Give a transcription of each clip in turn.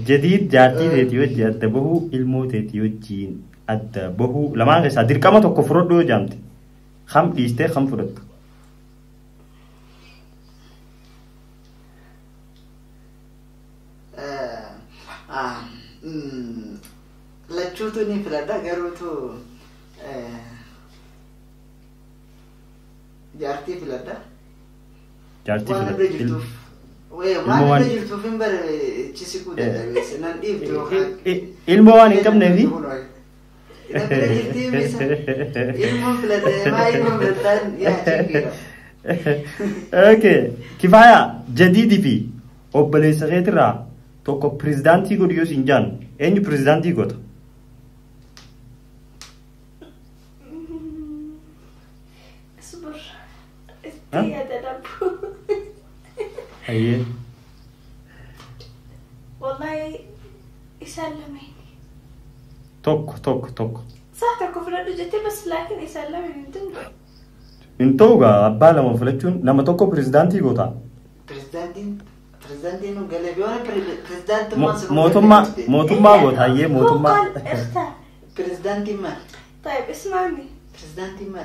جديد جارتي تيتي وجه أدى بهو إلمو تيتي وجين أدى بهو لما غيسا دير كما تو كفرود دو جامتي خم إيستي خم فرد لچوتوني فلدا غروتو جارتي فلدا جارتي وانا بجلتوف وما بجلتوف فين تشيسكو ده سنان ديفتو الموان كم نبي اوكي كفايه جديد في اوبلي سغيترا توكو بريزيدنتي غوديو سينجان اني بريزيدنتي غوت اصبر يا دبو ايه والله يسلمني توك صح تكفر جتي بس لكن يسلمني انتوغا ابا لما فلتشون لما توكو بريزيدنتي غوتا بريزيدنتي نو غالبيون بريزيدنت موتوما غوتا هي موتوما بريزيدنتي ما طيب اسمعني بريزيدنتي ما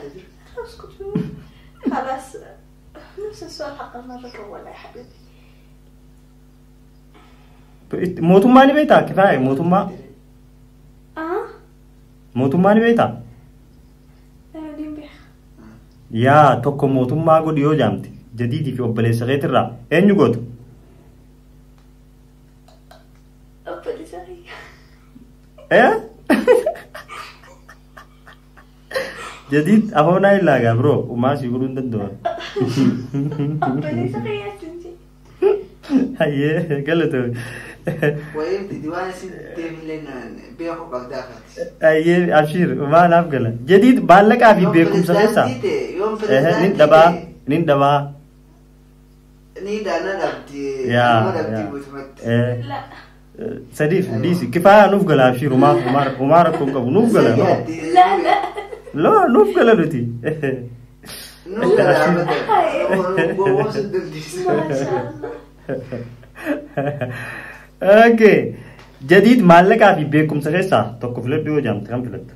خلاص نفس السؤال حق المرة ولا يا حبيبي موتوما ني بيتا كفايه موتوما موتوما ني بيتا يا توكو موتوما غوديو جامتي جديد في اوبلي سغيترا اني غوت اوبلي سغي ايه جديد افونا الا برو وما سيقولون دندو اوبلي سغي يا سنتي هي قالت وين ديوان سيتم لنا بياخو بغداد اي ابشير ما نافقله جديد بالك في بيكم سغيسا نين دبا انا دبتي لا سديف ديسي كفايه نفقل ابشير وما ركوكم نفقل لا نفقل لتي نفقل اوكي جديد مالك في بيكم سغيسا توكو فلت ديو جام تكم فلت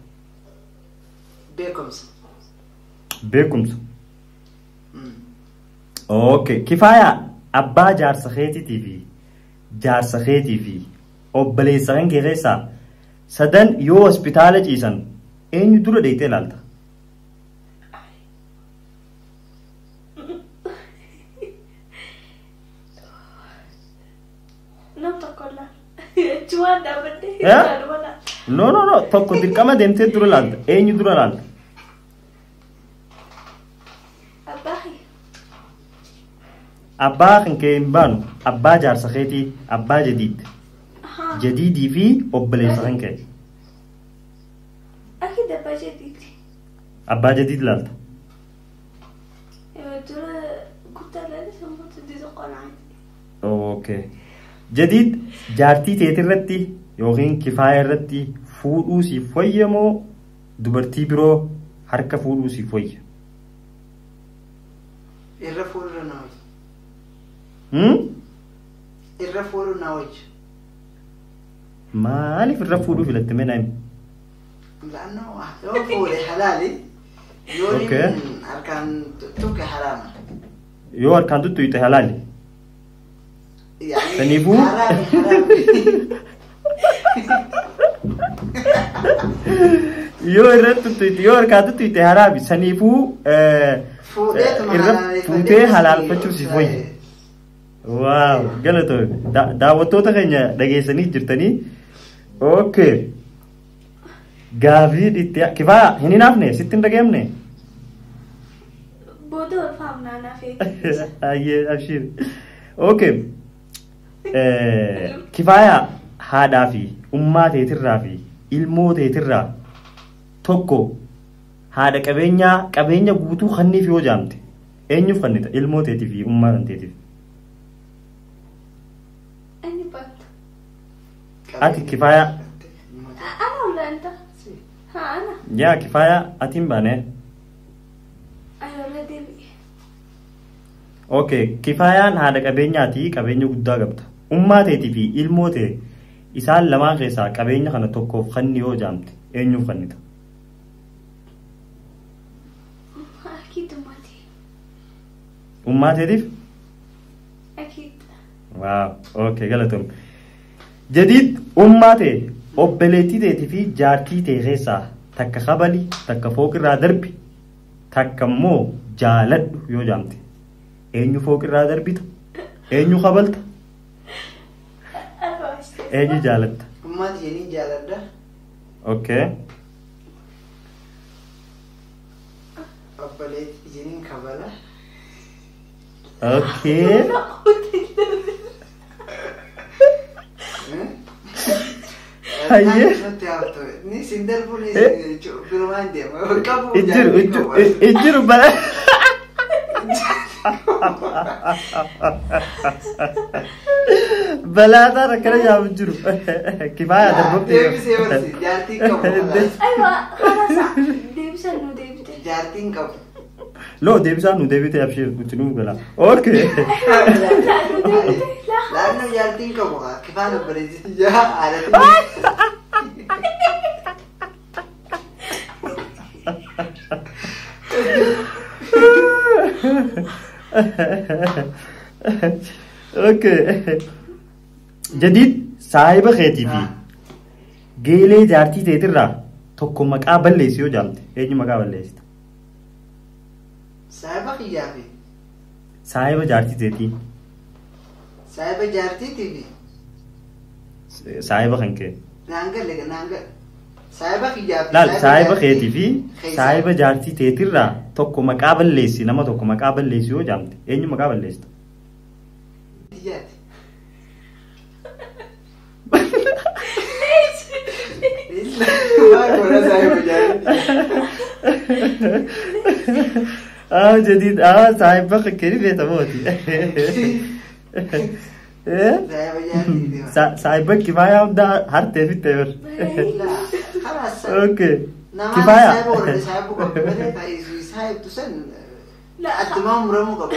بيكم اوكي كفايه ابا جار سخيتي تي في جار سخيتي في اوبلي سان غيسا سدن يو هوسبيتال جيسن اين دور ديته لالتا no tokko dirqama deemtee dura laalta eenyu dura laalta abbaa kan kee hin baanu abbaa jaarsa keetii abbaa jadiidii fi obboleessa kan kee abbaa jadiid laalta okay جديد جارتي تيترتي يوغين كفاية رتي فودو سي فويمو دبرتي برو حركة فودو سي فوي الرفول ناوج ما ألف الرفول في التمنى لأنه رفول حلالي اوكي أركان توك حرام يو أركان توك حلالي يعني سنيفو يو أركان توك حرام سنيفو فوتي حلال فتشو سيفوي واو قالتو دعوتو تغنيا دقيساني جرتني اوكي غافي ديتيا كيفا هني نافني ستين دقيمني بودو فهمنا أنا في أيه أبشر اوكي كفاية هذا في أمة تيترا في علمو تيترا توكو هذا كبينيا بوتو خني في وجامتي أين يفنيت علمو تيتي في أمة تيتي أني بات أكيد كفاية أنا ولا أنت ها أنا يا كفاية أتيم بانه أيوة ردي اوكي كفاية هذا كبينيا قدّا قبض ummaa teetii fi ilmoo tee isaan lamaan keessaa qabeenya kana tokkoof kanni yoo jaamte eenyuuf kannita? أكيد أمتي Ummaa teetiif? أكيد Waaw, okay, galatoom. Jadiid ummaa tee obboleettii teetii fi jaartii tee keessaa takka kabali, takka fooqirraa darbi, takka immoo jaaladhu yoo jaamte. Eenyu fooqirraa darbita? Eenyu kabalta? Eenyu jaalatta? Ummaati jenii jaaladha. Okay. Obboleetti jeniin kabala. Okay. Hayyee. Ni sindarbu ni birumaan deema. Qabu Ijjiru bala. Balaataan akkana yaamu jiru. Kifaaya darbabte. Deebisee barsi jaartiin qabu. أيوة خلاص ديبس إنه ديبته Jaartiin qabu. Loo deebisaan nu deebite abshir nuti gala. Okay. Laannu jaartiin qabu kifaan obboleetti jaa haadhatti. Okay. Jadiid saahiba keetii fi geelee jaartii teetirraa tokko maqaa balleessi yoo jaamte eenyu maqaa balleessita? Saahiba kiyyaa fi Saahiba jaartii teetii. saahiba jaartiitii fi Saahiba kan kee. naanga saahiba kiyyaa fi Laal saahiba keetii fi saahiba jaartii teetirraa tokko maqaa balleessi nama tokko maqaa balleessi yoo jaamte eenyu maqaa balleessita? Jaati. Maal godha saahiba jaartii? Jadiid saahiba kan kee ni beekamooti. Saahiba jaartiitii. Saahiba kifaaya hundaa hartee fittee bar. Khalaas. Okay. Nama Kifaaya. saahiba godhate saahibu qabu malee taa'ee saahibtu san addumaa muramuu qabu.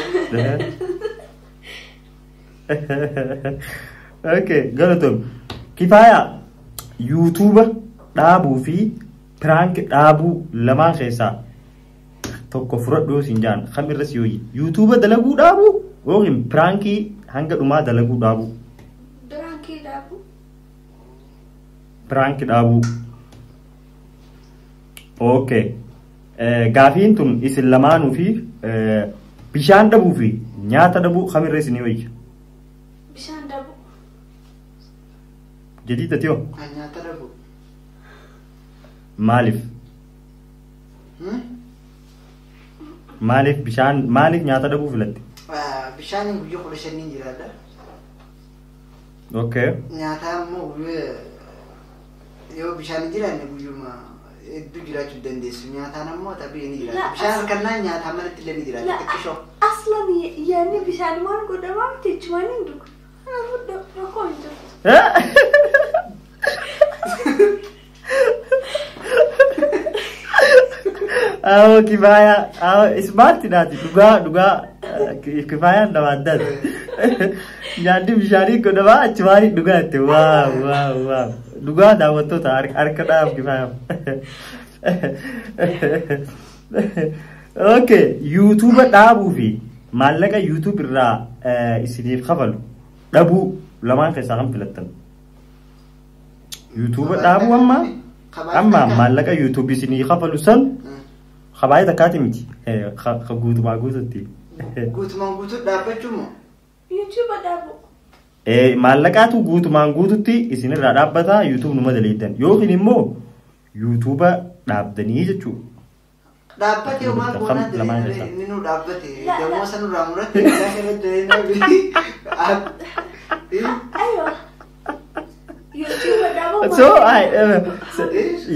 Okay, galatoom. Kifaaya YouTube dhaabuu fi prank dhaabuu lamaan keessaa tokko fudhadhuu siin jaan kam irra si hooyi? YouTube dalaguu dhaabuu yookiin prankii hanga dhumaa dalaguu dhaabuu? برانكي دابو Prank dhaabuu. Okay. Gaafiin tun isin lamaanuu fi bishaan dhabuu fi nyaata dhabuu kam irra isin hooyi? بشان دابو Jadiida tiyoo Kan nyaata dhabu. maaliif? Maaliif bishaan maaliif nyaata dhabuu filatte? Bishaan guyyaa 15 jiraadha. Okay. Nyaataa immoo yoo bishaan jiraanne guyyuma hedduu jiraachuu dandeessu. Nyaataan ammoo tabii ni jiraata. Bishaan harkannaa nyaataa manatti illee ni jiraata. Xiqqishoo. أصلا يعني بشان ما نقول ما بتجمعني ندوك أنا بدي أقول Kifaaya ismaarti naati dhugaa kifaayaan nama addaati. Nyaanni bishaanii kun nama achi maaliif dhugaa itti waaw dhugaa daawwattoota harka dhaaf kifaayaaf. Okay, YouTube dhaabuu fi maallaqa YouTube irraa isiniif kafalu dhabuu lamaan keessaa kan filattan? YouTube dhaabuu amma maallaqa YouTube isinii kafalu san kabaayee takkaati miti guutumaa guututti. Guutumaan guutuu dhaabbachuu moo? يوتيوب دابو Maallaqaatu guutumaan guututti isinirraa dhaabbata YouTube numa daleeddan yookiin immoo YouTube dhaabdanii jechuudha. Dhaabbate yoo maal goonaa inni nu dhaabbate deemoo sanurraa muratte isaa irratti أيوة يوتيوب دابو So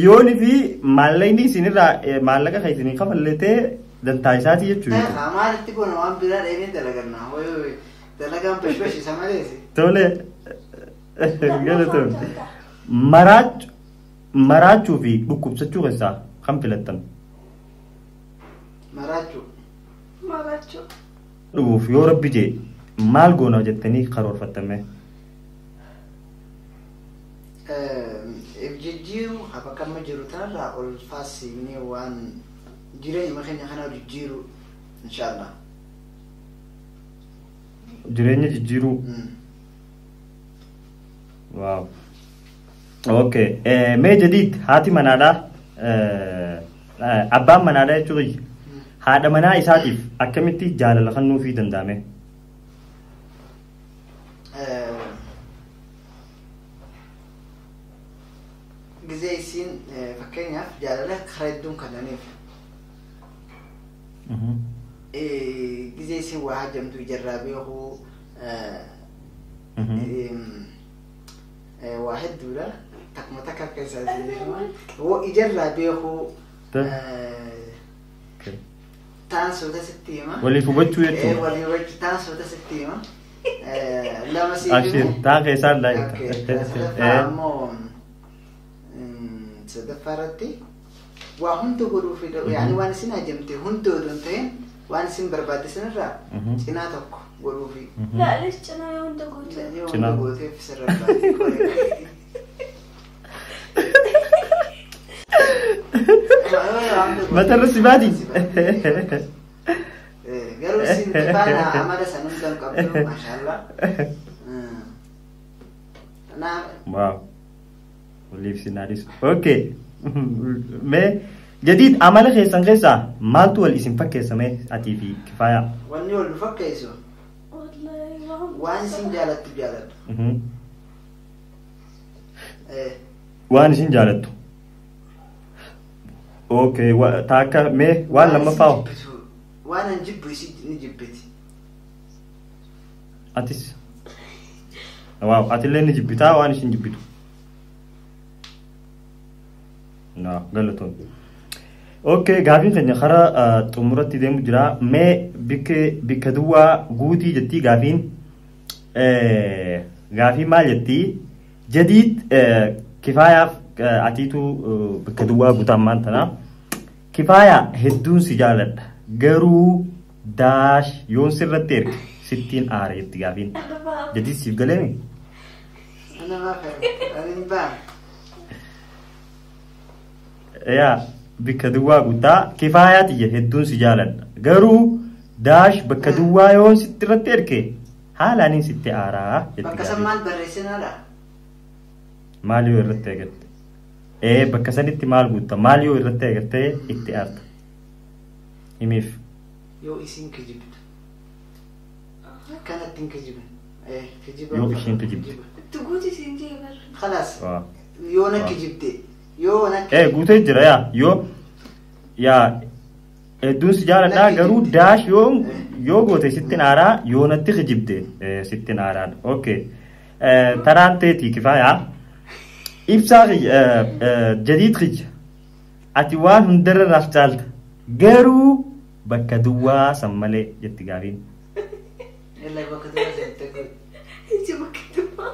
yooni fi maallaqni isinirraa maallaqa kan isinii kafalletee dantaa isaati jechuudha. Maalitti goona waan biraa dheedee dalagannaa dalagaan peshpesh isa maleesi. Tole galatoon maraachuu fi dhukkubsachuu keessaa kan filattan? Maraachuu. ما بتشوف Dhuguuf yoo rabbi jee maal goona jettanii karoorfattame? jijjiiru haba kamma jiru tanarraa ol faasiifnee waan jireenya keenya kana jijjiiru inshallah. Jireenya jijjiiruu. Wow. Okay. Mee jadiid haati manaadhaa abbaan manaadhaa jechuudha. Haadha manaa isaatiif akkamitti jaalala kennuufii danda'ame? Gizee isiin fakkeenyaaf jaalala karaa hedduun kannaniif. Gizee isiin waa hajjamtu ijarraa beekuu waa hedduudha. Takkuma takka akka isaa ijarraa beekuu taansoota sitti hima. Waliif hubachuu jechuudha. Waliif hubachuu taansoota sitti hima. Lama Ashir taa keessaan laayita. Ammoo sadaffaarratti waa hunda godhuuf yaani waan isin hajjamte hunda odoon ta'een waan isin barbaachisanirraa cinaa tokko godhuufi. Laalis cinaa yoo hunda goote. Yoo hunda gooteef sirraa Mata resibadi. Garuu isin kifaana amala sanuu kan qabdu maashaallah. Wow. Waliif sinadis. Okay. Mee jadiid amala keessan keessaa maaltu wal isin fakkeessame atii fi Kifaaya? Wanni wal fakkeessu waan isin jaalattu jaalattu. Waan isin jaalattu. Okay, taaka mee waan lammaffaa waan an jibbu isin ni jibbiti. Atis. Wow, atillee ni jibbitaa waan isin jibbitu. No, galatoon. Okay, gaafiin keenya karaa xumuratti deemu jira. Mee bikka duwwaa guutii jettii gaafiin gaafii maal jettii? Jadiid Kifaayaaf atiitu bikka duwwaa guutaan maantana. Kifaaya hedduun si jaaladha. Garuu daash yoon sirratti erge sittiin aare jetti gaafiin. Jadiid siif galeemi? Ana maafa anin baa. Yaa bikka duwwaa guutaa Kifaayaati hedduun si jaaladha. Garuu daash bakka duwwaa yoon sitti irratti erge haalaanin sitti aaraa jetti gaafiin. Bakka san maal barreessinaadha? Maal yoo irratti eegate? Bakka sanitti maal guutta? Maal yoo irratti eegate itti aarta? Himiif. Yoo isin kijibdu. Kanatti hin kijibin. Yoo ishiin kijibdu. Tuguuti isin jeebar. Khalaas. Yoo na kijibde. Yoo na guutee jira yaa hedduun si jaaladha garuu daash yoo goote sittin aaraa yoo natti kijibde sittin aaraadha. Okay. Taraan teetii Kifaayaa. Ibsaa jadiid kiyya ati waan hundarraaf caalta garuu bakka duwwaa san malee jetti gaafiin. Illee bakka duwwaa jette kun. Iji bakka duwwaa.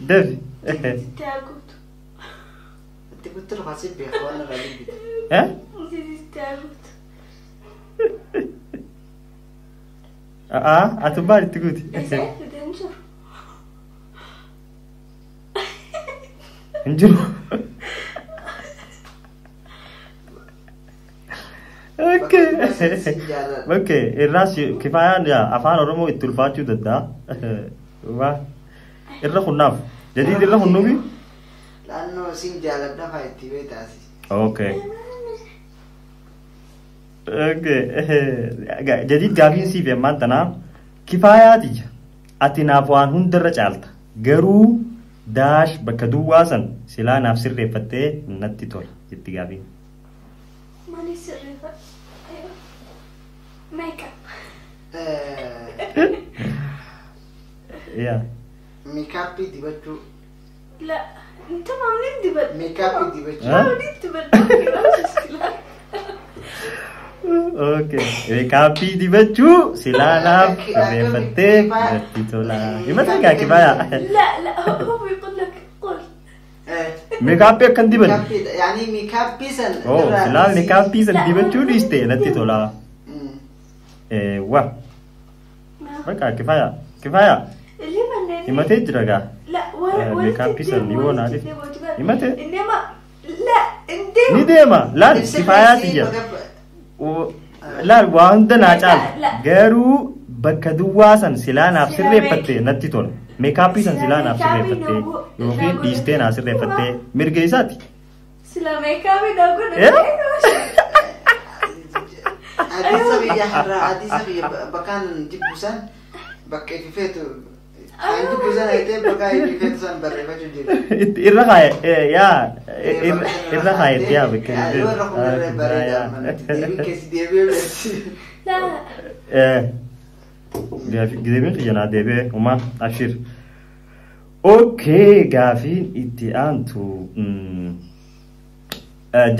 Devi. Taaguutu. Itti guttu lafasii beeku waan irraa jibbite. Taaguutu. Ati baal itti guuti. Hin jiru. Okay, irraas Kifaayaan afaan Oromoo itti ulfaachuu danda'a. Irra hunnaaf. Jadiid irra hunnuufi? Laannoo isin jaaladha fa'aa itti beektaasi. Okay. Jadiid gaafiin siif yemmaan tanaa Kifaayaati ati naaf waan hundarra caalta garuu daash bakka duwwaa san silaa naaf sirreeffattee natti tola jetti gaafiin. Maali sirreeffadha? Makeup. Makeup dibachuu. La, tamamni dibadhu. Makeup dibachuu. Tamamni dibadhu. Okay. Makeup dibachuu silaa naaf sirreeffattee natti tola. Himata gaa Kifaaya. لا هو يقول لك قل. Makeup kan dibadhu. يعني makeup سن. Silaa makeup san dibachuu dhiiste natti tola. Waa. Baka kifaya. Illee manneen. Himatee jira gaa. La walitti Meekaapisan ni woonaa dhi. Himate? Indeema. La indeema. Ni deema. Laal kifayaa tiyya. Laal waa hunda naa caala. Garuu bakka duwwaa san silaa naaf sirreeffattee natti tola. Meekaapisan silaa naaf sirreeffattee yookiin dhiistee naaf sirreeffattee mirga isaati. Sila meekaapi dhaabuu Adisa biyya har'a adisa biyya bakkaan jibbusan bakka ififeetu kan jibbusan ayitee bakka ififeetu san barreeffachuu jira. Irra kaaye yaa irra kaaye yaa bakka Yoo irra kumurree bareedaa mana deebiin keessi deebi'ee beekti. Gideebiin xiyyanaa deebi'ee uumaa abshir. Okay gaafiin itti aantu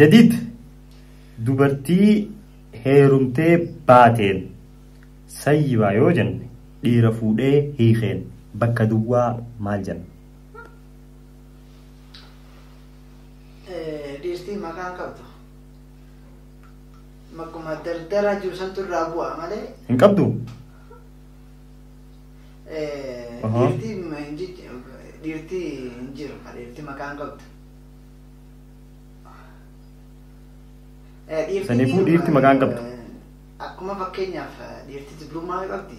jadiid dubartii heerumtee baateen sayyibaa yoo jenne dhiira fuudhee hiikeen bakka duwwaa maal jenna? Dhiirtii maqaan qabdu makkuma dardara jiru santu irraa bu'a malee. Hin qabdu? Dhiirtii hin jiru dhiirtii maqaan qabdu. Saniifuu dhiirti maqaan qabdu. Akkuma fakkeenyaaf dhiirti diploomaa qabdi.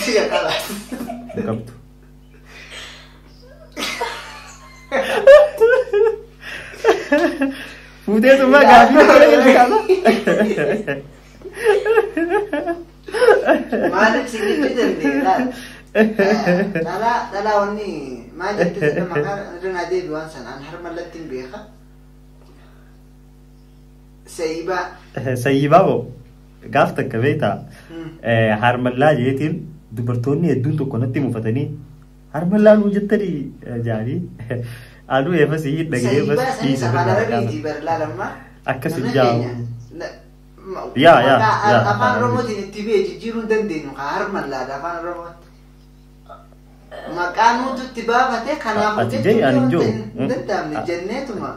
Hin qabdu. Fuutee summaa gaafii Maaliif sigitti dandeeraa? Dhalaa wanni maal jettee sinna maqaa irra deebi waan sanaan harmallatti hin beeka. Sayyibaa boo gaaf takka beektaa harmallaa jeetiin dubartoonni hedduun tokko natti mufatanii harmallaa nuu jettanii jaanii aduu eefas hin dhagee eefas dhiisa akkasii jaa'u. Afaan Oromootiin itti bee jijjiiruu dandeenyu haa harmallaadha afaan Oromootti. Maqaa nuutu itti baafate kanaafuu jechuun hin danda'amne jenneetuma.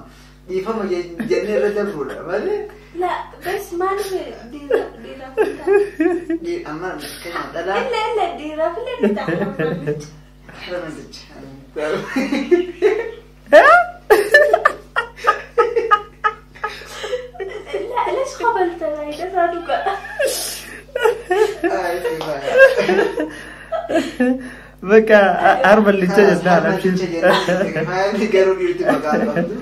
Ifama jennee irra darbuudha malee. La bes maaliif dhiiraaf hin ta'a? Amma kenna dhalaa. Illee dhiiraaf illee ni ta'a. Lees qabaltana idhasaa dhugaa. Bakka harmallicha jennaan abshiin. Garuu dhiirti maqaan qabdu.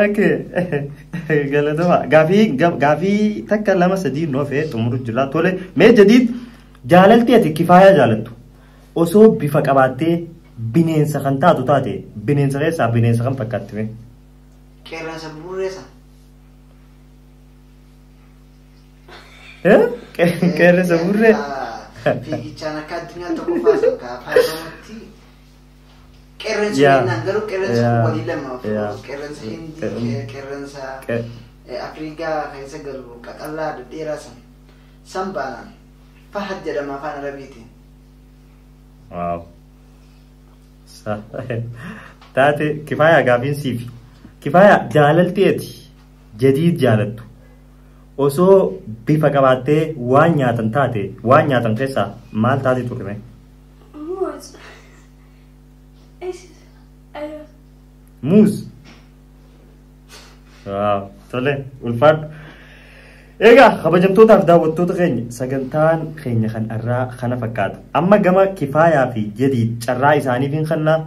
Okay. Galatama. Gaafii takka lama sadii noo fe'ee xumuru jira. Tole mee jadiid jaalaltii ati kifaayaa jaalattu osoo bifa qabaattee bineensa kan taatu taate bineensa keessaa bineensa kan fakkaatti mee? Qeerransa burreessa. Qeerransa burree. Fiigichaan akka addunyaa tokko faasakka afaan Oromootti. Qeerransa jennaan garuu qeerransa walii lama qeerransa Hindii qeerransa Afrikaa keessa galu qaqallaa dhedheeraa san baanaan Fahad jedhama afaan Arabiitiin. Waaw. Taate kifaayaa gaafiin siifi. Kifaayaa jaalalteeti jadiid jaalattu osoo bifa qabaattee waan nyaatan taate waan nyaatan keessaa maal taate turre? Muuz. Waaw. Tole ulfaadhu. Egaa kabajamtootaaf daawwattoota keenya sagantaan keenya kan irraa kana fakkaata. Amma gama kifaayaa fi jadiid carraa isaaniif hin kennaa.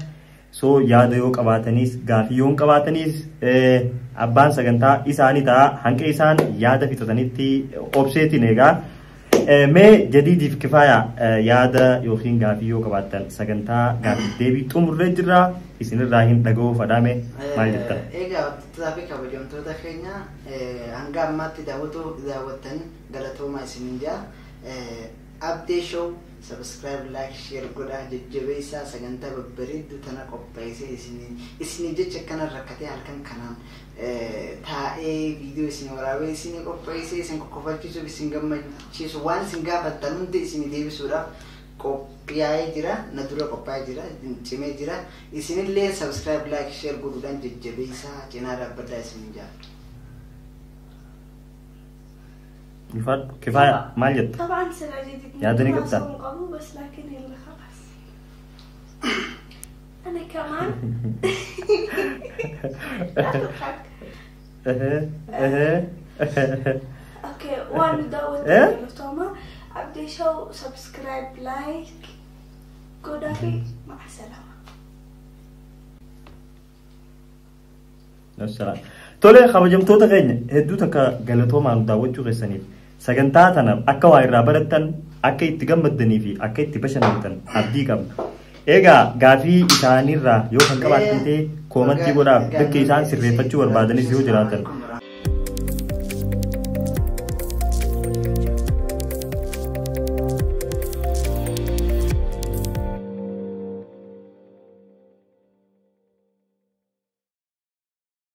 So yaada yoo qabaatanis gaafii yoo qabaatanis abbaan sagantaa isaanii ta'a hanqa isaan yaada fixatanitti obseetiin egaa mee jadiidiif kifaayaa yaada yookiin gaafii yoo qabaatan sagantaa gaafii deebii xumurree jirra isinirraa hin dhaga'uu fadhaame maal jettan? Egaa hordoftoota fi kabajamtoota keenya hanga ammaatti daawwattan galatoomaa isiniin jaa. Update show subscribe like share godhaa jajjabeessaa sagantaa babbareedduu tana qopheessee isinii jecha kana rakkatee halkan kanaan taa'ee viidiyoo isin waraabee isin qopheessee isin kokkofachiisuuf isin gammachiisu waan isin gaafattan hundi isin deebisuudhaaf qophaa'ee jira na dura qophaa'ee jira cimee jira isinillee subscribe like share godhuudhaan jajjabeessaa cinaa dhaabbadhaa isiniin jaa. يفاد كفاية ما جت طبعا سراجتك يا دني قبطان. قبل بس لكن يلا خلاص انا كمان لا تضحك. اوكي وانا داود توما ابدي شو سبسكرايب لايك كودافي مع السلامه. السلام تولي خبجمتوتا كينيا هدو تكا غلطوما داوچو غسنيف سغنتا تنا اكا وايرا برتن اكا يتغمدني في اكا يتبشنتن ابدي قبل eega gaafii isaaniirraa yoo kan qabaatante koomatti godhaaf bakka isaan sirreeffachuu barbaadanis yoo jiraatan